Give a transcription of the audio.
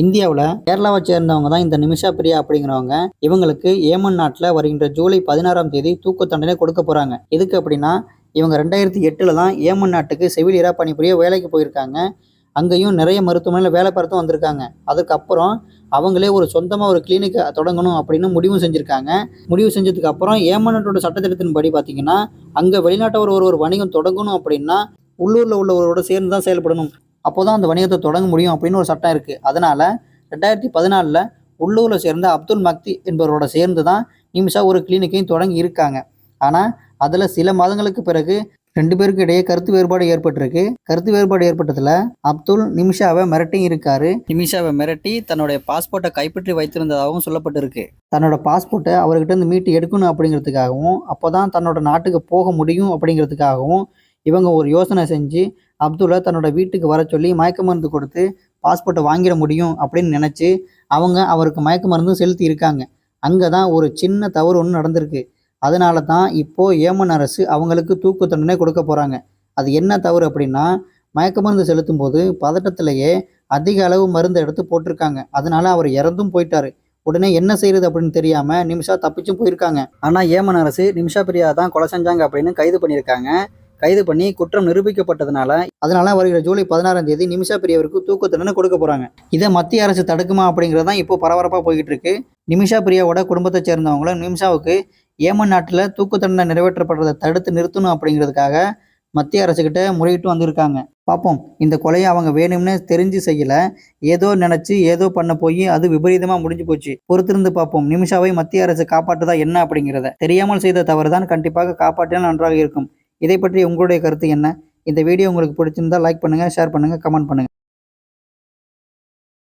இந்தியாவில் கேரளாவை சேர்ந்தவங்க தான் இந்த நிமிஷா பிரியா அப்படிங்கிறவங்க. இவங்களுக்கு ஏமன் நாட்டில் வருகின்ற ஜூலை 16ஆம் தேதி தூக்கு தண்டனை கொடுக்க போகிறாங்க. எதுக்கு அப்படின்னா, இவங்க 2008 தான் ஏமன் நாட்டுக்கு செவிலியராக பணிபுரிய வேலைக்கு போயிருக்காங்க. அங்கேயும் நிறைய மருத்துவமனையில் வேலை பார்த்தும் வந்திருக்காங்க. அதுக்கப்புறம் அவங்களே ஒரு சொந்தமாக ஒரு கிளினிக்கை தொடங்கணும் அப்படின்னு முடிவும் செஞ்சுருக்காங்க. முடிவு செஞ்சதுக்கு அப்புறம் ஏமன் நாட்டோட சட்டத்திட்டத்தின்படி பார்த்தீங்கன்னா, அங்கே வெளிநாட்டவர் ஒரு வணிகம் தொடங்கணும் அப்படின்னா உள்ளூரில் உள்ளவரோட சேர்ந்து தான் செயல்படணும். அப்போதான் அந்த வணிகத்தை தொடங்க முடியும் அப்படின்னு ஒரு சட்டம் இருக்குது. அதனால 2014 உள்ளூரில் சேர்ந்த அப்துல் மக்தி என்பவரோட சேர்ந்து தான் நிமிஷா ஒரு கிளினிக்கையும் தொடங்கி இருக்காங்க. ஆனால் அதில் சில மாதங்களுக்கு பிறகு 2 பேருக்கு இடையே கருத்து வேறுபாடு ஏற்பட்டிருக்கு. கருத்து வேறுபாடு ஏற்பட்டதில் அப்துல் நிமிஷாவை மிரட்டி இருக்காரு. நிமிஷாவை மிரட்டி தன்னுடைய பாஸ்போர்ட்டை கைப்பற்றி வைத்திருந்ததாகவும் சொல்லப்பட்டிருக்கு. தன்னோட பாஸ்போர்ட்டை அவர்கிட்ட இருந்து மீட்டு எடுக்கணும் அப்படிங்கிறதுக்காகவும், அப்போதான் தன்னோட நாட்டுக்கு போக முடியும் அப்படிங்கிறதுக்காகவும் இவங்க ஒரு யோசனை செஞ்சு அப்துல்லை தன்னோட வீட்டுக்கு வர சொல்லி மயக்க மருந்து கொடுத்து பாஸ்போர்ட்டை வாங்கிட முடியும் அப்படின்னு நினச்சி அவங்க அவருக்கு மயக்க மருந்து செலுத்தி இருக்காங்க. அங்கே தான் ஒரு சின்ன தவறு ஒன்று நடந்திருக்கு. அதனால தான் இப்போது ஏமன் அரசு அவங்களுக்கு தூக்கு தண்டனை கொடுக்க போகிறாங்க. அது என்ன தவறு அப்படின்னா, மயக்க மருந்து செலுத்தும் போது பதட்டத்திலேயே அதிக அளவு மருந்து எடுத்து போட்டிருக்காங்க. அதனால அவர் இறந்தும் போயிட்டாரு. உடனே என்ன செய்யறது அப்படின்னு தெரியாமல் நிமிஷா தப்பிச்சும் போயிருக்காங்க. ஆனால் ஏமன் அரசு நிமிஷா பிரியா தான் கொலை செஞ்சாங்க அப்படின்னு கைது பண்ணியிருக்காங்க. கைது பண்ணி குற்றம் நிரூபிக்கப்பட்டதுனால வருகிற ஜூலை 16ஆம் தேதி நிமிஷா பிரியாவிற்கு தூக்கு தண்டனை கொடுக்க போகிறாங்க. இதை மத்திய அரசு தடுக்குமா அப்படிங்கிறது தான் இப்போ பரபரப்பாக போய்கிட்டு இருக்கு. நிமிஷா பிரியாவோட குடும்பத்தை சேர்ந்தவங்களும் நிமிஷாவுக்கு ஏமன் நாட்டில் தூக்கு தண்டனை நிறைவேற்றப்படுறதை தடுத்து நிறுத்தணும் அப்படிங்கிறதுக்காக மத்திய அரசுக்கிட்ட முறையிட்டு வந்திருக்காங்க. பார்ப்போம், இந்த கொலையை அவங்க வேணும்னு தெரிஞ்சு செய்யலை, ஏதோ நினச்சி ஏதோ பண்ண போய் அது விபரீதமாக முடிஞ்சு போச்சு. பொறுத்திருந்து பார்ப்போம், நிமிஷாவை மத்திய அரசு காப்பாற்றுதா என்ன அப்படிங்கிறத. தெரியாமல் செய்த தவறு தான், கண்டிப்பாக காப்பாற்றினால் நன்றாக இருக்கும். இதை பற்றி உங்களுடைய கருத்து என்ன? இந்த வீடியோ உங்களுக்கு பிடிச்சிருந்தால் லைக் பண்ணுங்கள், ஷேர் பண்ணுங்கள், கமெண்ட் பண்ணுங்கள்.